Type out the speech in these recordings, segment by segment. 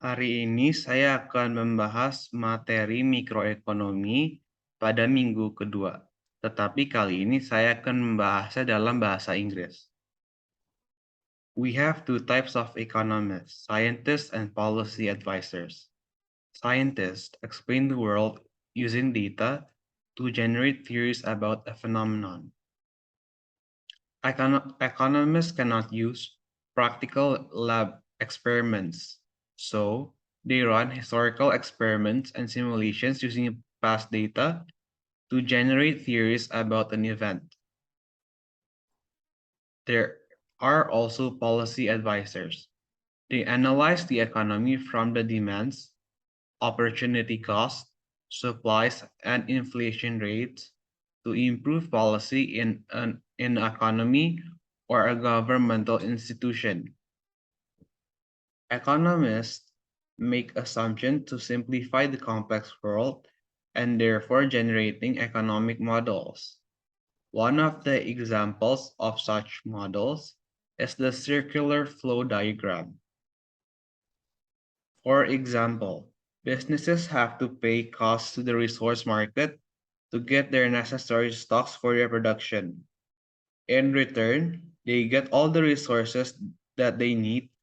Hari ini saya akan membahas materi mikroekonomi pada minggu kedua. Tetapi kali ini saya akan membahasnya dalam bahasa Inggris. We have two types of economists, scientists and policy advisors. Scientists explain the world using data to generate theories about a phenomenon. Economists cannot use practical lab experiments, so they run historical experiments and simulations using past data to generate theories about an event. There are also policy advisors. They analyze the economy from the demands, opportunity cost, supplies, and inflation rates to improve policy in an economy or a governmental institution. Economists make assumptions to simplify the complex world and therefore generating economic models. One of the examples of such models is the circular flow diagram. For example, businesses have to pay costs to the resource market to get their necessary stocks for their production. In return, they get all the resources that they need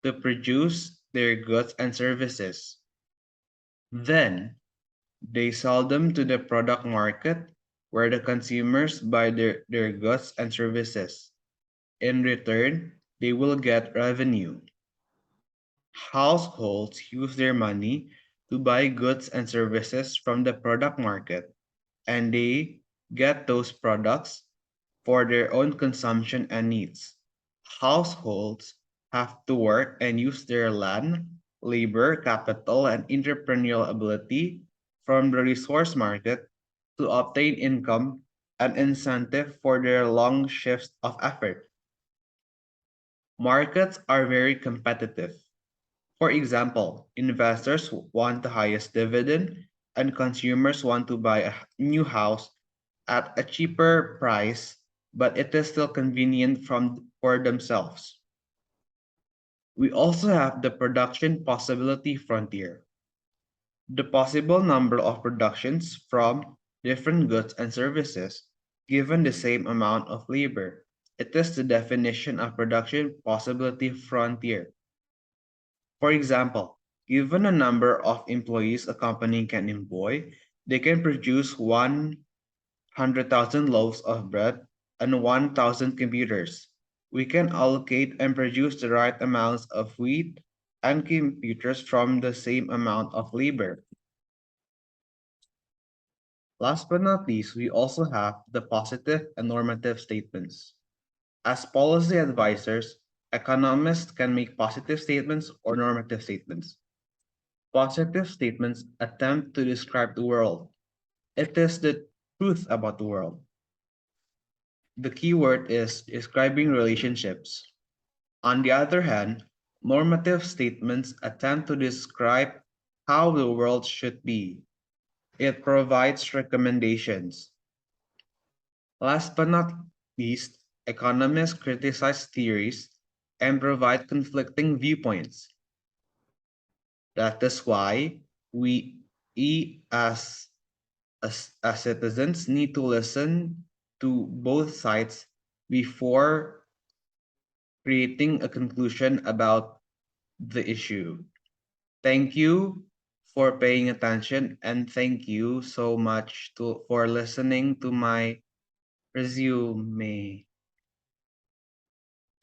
to produce their goods and services. Then, they sell them to the product market where the consumers buy their goods and services. In return, they will get revenue. Households use their money to buy goods and services from the product market, and they get those products for their own consumption and needs. Households have to work and use their land, labor, capital, and entrepreneurial ability from the resource market to obtain income and incentive for their long shifts of effort. Markets are very competitive. For example, investors want the highest dividend and consumers want to buy a new house at a cheaper price, but it is still convenient for themselves. We also have the production possibility frontier. The possible number of productions from different goods and services given the same amount of labor. It is the definition of production possibility frontier. For example, given a number of employees a company can employ, they can produce 100,000 loaves of bread and 1,000 computers. We can allocate and produce the right amounts of wheat and computers from the same amount of labor. Last but not least, we also have the positive and normative statements. As policy advisors, economists can make positive statements or normative statements. Positive statements attempt to describe the world. It is the truth about the world. The key word is describing relationships. On the other hand, normative statements attempt to describe how the world should be. It provides recommendations. Last but not least, economists criticize theories and provide conflicting viewpoints. That is why we as citizens need to listen to both sides before creating a conclusion about the issue. Thank you for paying attention and thank you so much for listening to my resume.